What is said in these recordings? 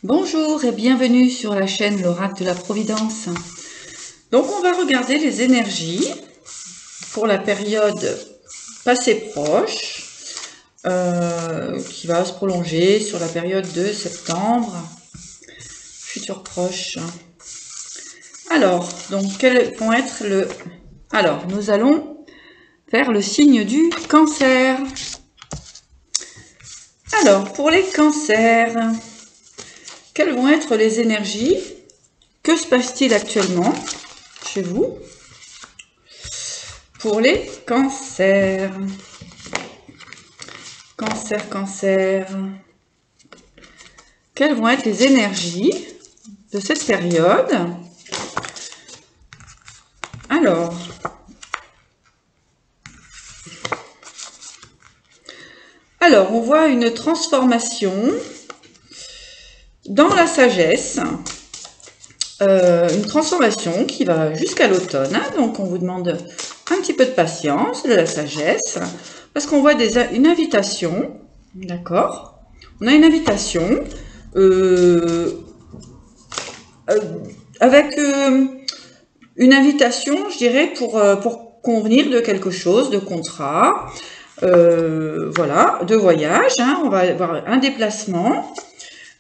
Bonjour et bienvenue sur la chaîne l'Oracle de la Providence. Donc on va regarder les énergies pour la période passée proche qui va se prolonger sur la période de septembre, futur proche. Alors, donc quels vont être le... Alors, nous allons faire le signe du Cancer. Alors, pour les cancers, quelles vont être les énergies? Que se passe-t-il actuellement chez vous pour les cancers? Cancer. Quelles vont être les énergies de cette période? Alors, on voit une transformation dans la sagesse, une transformation qui va jusqu'à l'automne, hein, donc on vous demande un petit peu de patience, de la sagesse, parce qu'on voit une invitation, d'accord? On a une invitation avec une invitation, je dirais, pour convenir de quelque chose, de contrat, voilà, de voyage, hein, on va avoir un déplacement.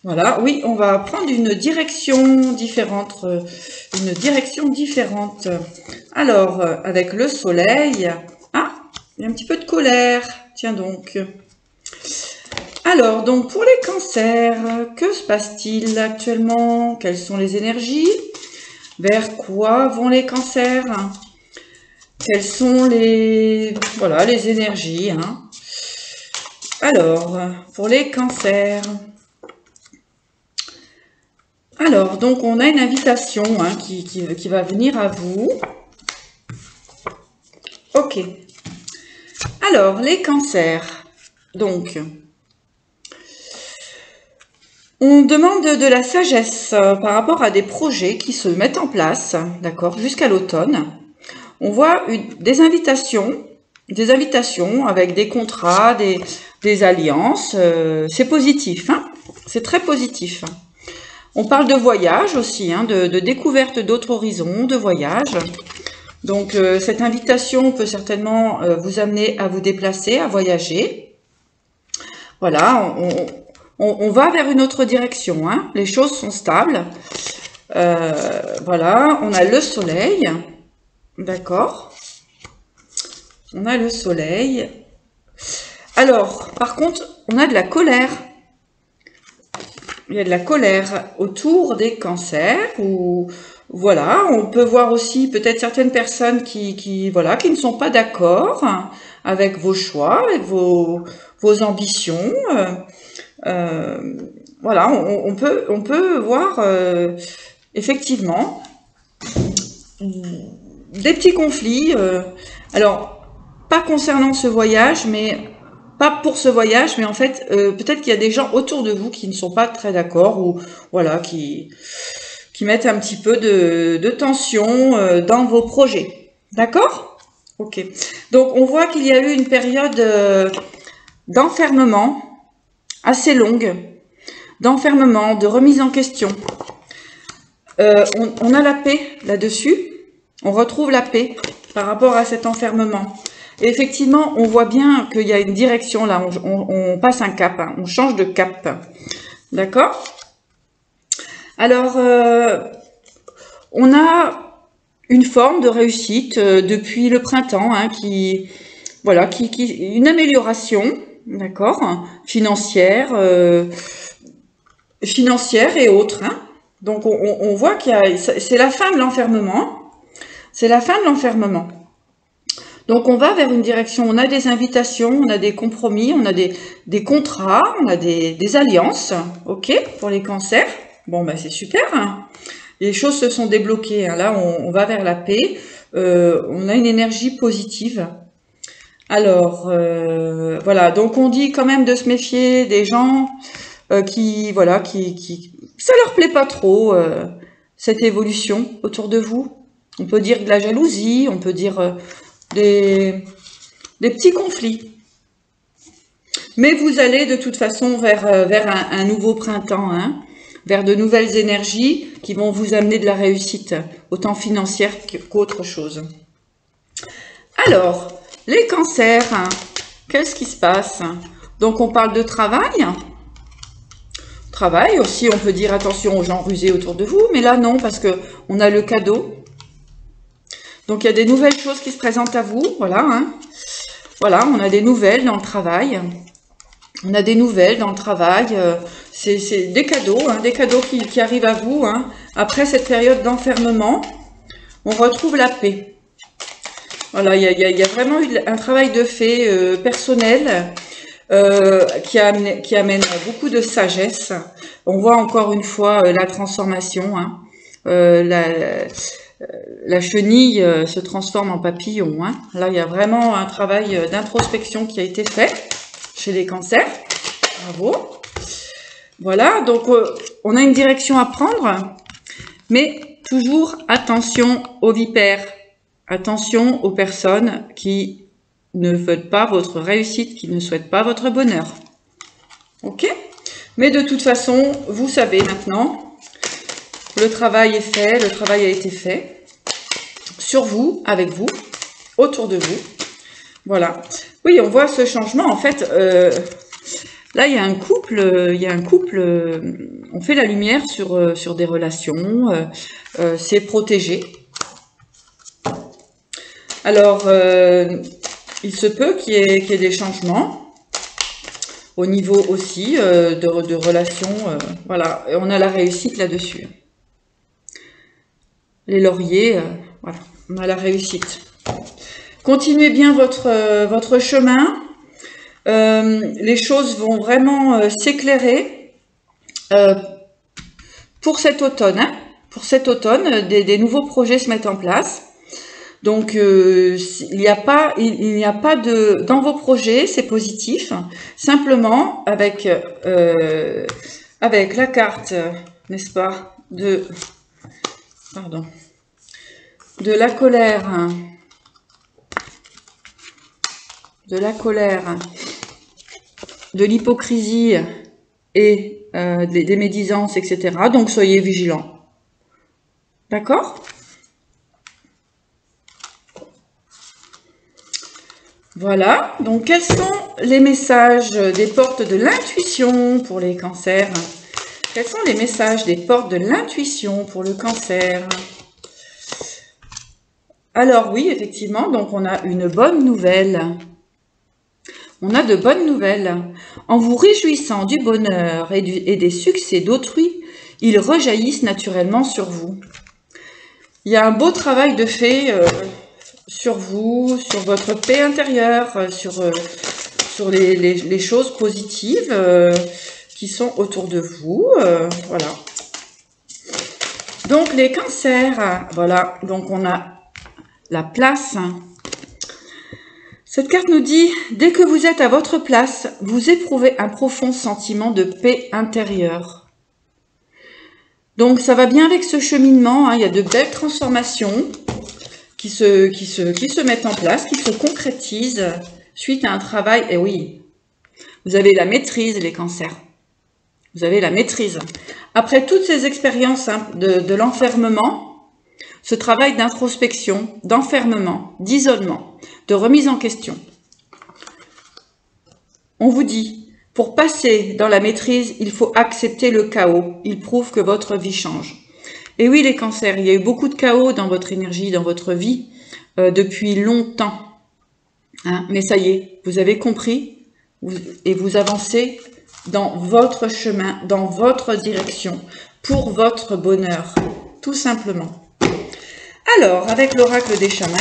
Voilà, oui, on va prendre une direction différente, Alors, avec le soleil, ah, il y a un petit peu de colère, tiens donc. Alors, donc pour les cancers, que se passe-t-il actuellement? Quelles sont les énergies? Vers quoi vont les cancers? Quelles sont les énergies, hein? Alors, pour les cancers... Alors, donc on a une invitation hein, qui va venir à vous. Ok. Alors, les cancers. Donc, on demande de la sagesse par rapport à des projets qui se mettent en place, d'accord, jusqu'à l'automne. On voit des invitations avec des contrats, des alliances. C'est positif, hein, c'est très positif. On parle de voyage aussi, hein, de découverte d'autres horizons, de voyage. Donc, cette invitation peut certainement vous amener à vous déplacer, à voyager. Voilà, on va vers une autre direction, hein. Les choses sont stables. Voilà, on a le soleil, d'accord. On a le soleil. Alors, par contre, on a de la colère. Il y a de la colère autour des cancers ou voilà, on peut voir aussi peut-être certaines personnes qui ne sont pas d'accord avec vos choix, avec vos ambitions. Voilà, on peut voir effectivement des petits conflits. Alors, pas concernant ce voyage, mais pas pour ce voyage, mais en fait, peut-être qu'il y a des gens autour de vous qui ne sont pas très d'accord ou voilà, qui mettent un petit peu de tension dans vos projets. D'accord? Ok. Donc, on voit qu'il y a eu une période d'enfermement assez longue, d'enfermement, de remise en question. On a la paix là-dessus. On retrouve la paix par rapport à cet enfermement. Et effectivement, on voit bien qu'il y a une direction là, on passe un cap, hein, on change de cap. D'accord? Alors, on a une forme de réussite depuis le printemps, hein, une amélioration, d'accord, financière et autres. Hein. Donc, on voit c'est la fin de l'enfermement. C'est la fin de l'enfermement. Donc, on va vers une direction, on a des invitations, on a des compromis, on a des contrats, on a des alliances, ok, pour les cancers. Bon, ben c'est super, hein. Les choses se sont débloquées, hein. Là, on va vers la paix, on a une énergie positive. Alors, voilà, donc on dit quand même de se méfier des gens ça leur plaît pas trop, cette évolution autour de vous. On peut dire de la jalousie, on peut dire... des petits conflits. Mais vous allez de toute façon vers un nouveau printemps, hein, vers de nouvelles énergies qui vont vous amener de la réussite, autant financière qu'autre chose. Alors, les cancers, qu'est-ce qui se passe? Donc, on parle de travail. Travail aussi, on peut dire attention aux gens rusés autour de vous, mais là, non, parce que on a le cadeau. Donc, il y a des nouvelles choses qui se présentent à vous, voilà. Voilà, on a des nouvelles dans le travail. On a des nouvelles dans le travail. C'est des cadeaux qui arrivent à vous. Après cette période d'enfermement, on retrouve la paix. Voilà, il y a vraiment eu un travail de fait personnel qui amène beaucoup de sagesse. On voit encore une fois la transformation. La chenille se transforme en papillon. Là, il y a vraiment un travail d'introspection qui a été fait chez les cancers. Bravo. Voilà, donc on a une direction à prendre, mais toujours attention aux vipères. Attention aux personnes qui ne veulent pas votre réussite, qui ne souhaitent pas votre bonheur. Ok? Mais de toute façon, vous savez maintenant, le travail est fait, le travail a été fait sur vous, avec vous, autour de vous. Voilà. Oui, on voit ce changement. En fait, là, il y a un couple, on fait la lumière sur des relations, c'est protégé. Alors, il se peut qu'il y ait des changements au niveau aussi de relations. Voilà, et on a la réussite là-dessus. Les lauriers, voilà, on a la réussite. Continuez bien votre chemin. Les choses vont vraiment s'éclairer pour cet automne. Pour cet automne, des nouveaux projets se mettent en place. Donc, il n'y a pas de dans vos projets, c'est positif. Simplement avec la carte, n'est-ce pas, de la colère, de l'hypocrisie et des médisances, etc. Donc, soyez vigilants. D'accord ? Voilà, donc quels sont les messages des portes de l'intuition pour les cancers? Quels sont les messages des portes de l'intuition pour le cancer? Alors oui, effectivement, donc on a une bonne nouvelle. On a de bonnes nouvelles. En vous réjouissant du bonheur et des succès d'autrui, ils rejaillissent naturellement sur vous. Il y a un beau travail de fait sur vous, sur votre paix intérieure, sur les choses positives qui sont autour de vous. Voilà. Donc les cancers, voilà, donc on a la place. Cette carte nous dit, dès que vous êtes à votre place, vous éprouvez un profond sentiment de paix intérieure. Donc ça va bien avec ce cheminement, il y a de belles transformations qui se mettent en place, qui se concrétisent suite à un travail. Et oui, vous avez la maîtrise, les cancers. Vous avez la maîtrise. Après toutes ces expériences de l'enfermement, ce travail d'introspection, d'enfermement, d'isolement, de remise en question, on vous dit, pour passer dans la maîtrise, il faut accepter le chaos. Il prouve que votre vie change. Et oui, les cancers, il y a eu beaucoup de chaos dans votre énergie, dans votre vie, depuis longtemps. Mais ça y est, vous avez compris et vous avancez dans votre chemin, dans votre direction, pour votre bonheur, tout simplement. Alors, avec l'oracle des chamans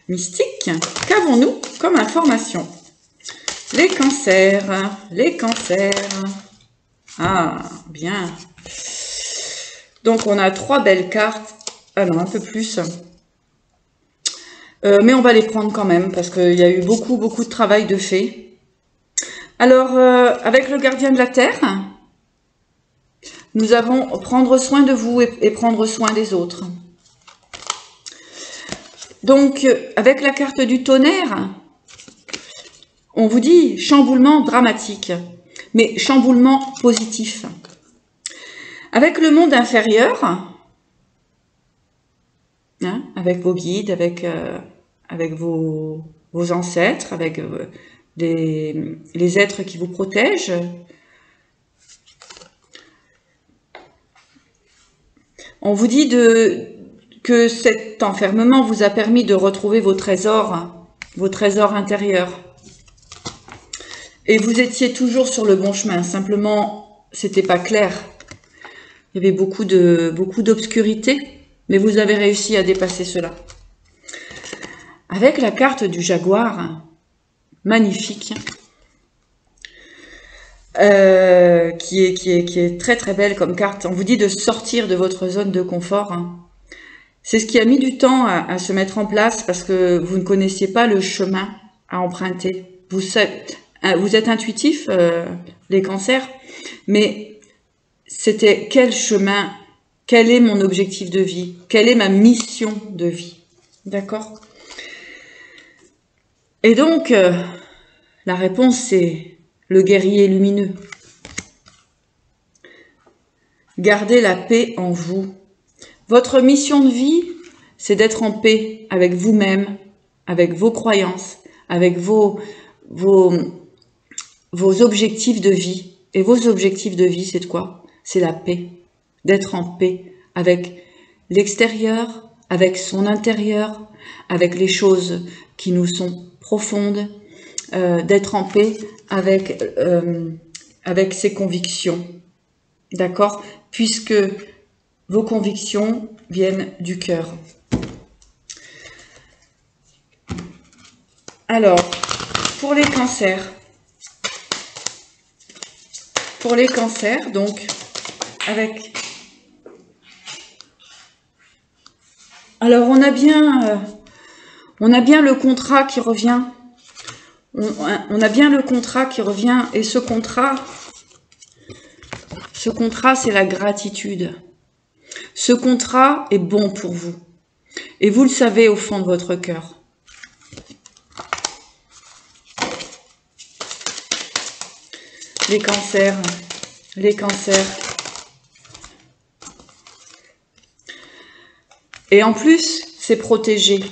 mystiques, qu'avons-nous comme information? Les cancers, les cancers. Ah, bien. Donc, on a 3 belles cartes. Ah non, un peu plus. Mais on va les prendre quand même, parce qu'il y a eu beaucoup de travail de fait. Alors, avec le gardien de la Terre, nous avons prendre soin de vous et prendre soin des autres. Donc, avec la carte du tonnerre, on vous dit chamboulement dramatique, mais chamboulement positif. Avec le monde inférieur, hein, avec vos guides, avec vos ancêtres, avec les êtres qui vous protègent. On vous dit que cet enfermement vous a permis de retrouver vos trésors intérieurs. Et vous étiez toujours sur le bon chemin, simplement, c'était pas clair. Il y avait beaucoup d'obscurité, mais vous avez réussi à dépasser cela. Avec la carte du jaguar, magnifique, qui est très très belle comme carte. On vous dit de sortir de votre zone de confort. C'est ce qui a mis du temps à se mettre en place parce que vous ne connaissiez pas le chemin à emprunter. Vous êtes intuitif, les cancers, mais c'était quel chemin, quel est mon objectif de vie, quelle est ma mission de vie, d'accord? Et donc, la réponse c'est le guerrier lumineux. Gardez la paix en vous. Votre mission de vie, c'est d'être en paix avec vous-même, avec vos croyances, avec vos objectifs de vie. Et vos objectifs de vie, c'est de quoi? C'est la paix. D'être en paix avec l'extérieur, avec son intérieur, avec les choses qui nous sont profondes, d'être en paix avec ses convictions. D'accord? Puisque vos convictions viennent du cœur. Alors, pour les cancers, donc, alors, on a bien le contrat qui revient. On a bien le contrat qui revient. Et ce contrat, c'est la gratitude. Ce contrat est bon pour vous. Et vous le savez au fond de votre cœur. Les cancers. Et en plus, c'est protégé.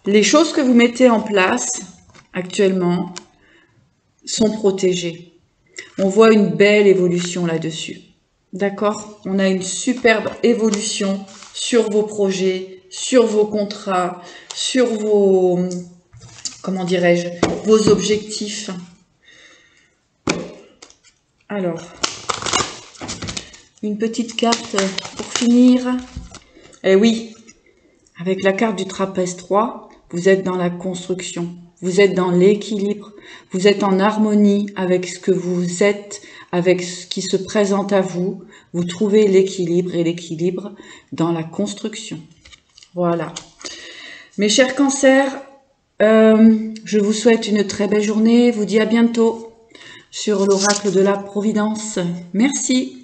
Les choses que vous mettez en place actuellement sont protégées. On voit une belle évolution là-dessus. D'accord? On a une superbe évolution sur vos projets, sur vos contrats, sur vos, comment dirais-je, vos objectifs. Alors, une petite carte pour finir. Eh oui, avec la carte du trapèze 3, vous êtes dans la construction, vous êtes dans l'équilibre, vous êtes en harmonie avec ce que vous êtes, avec ce qui se présente à vous. Vous trouvez l'équilibre et l'équilibre dans la construction. Voilà. Mes chers cancers, je vous souhaite une très belle journée. Je vous dis à bientôt sur l'oracle de la Providence. Merci.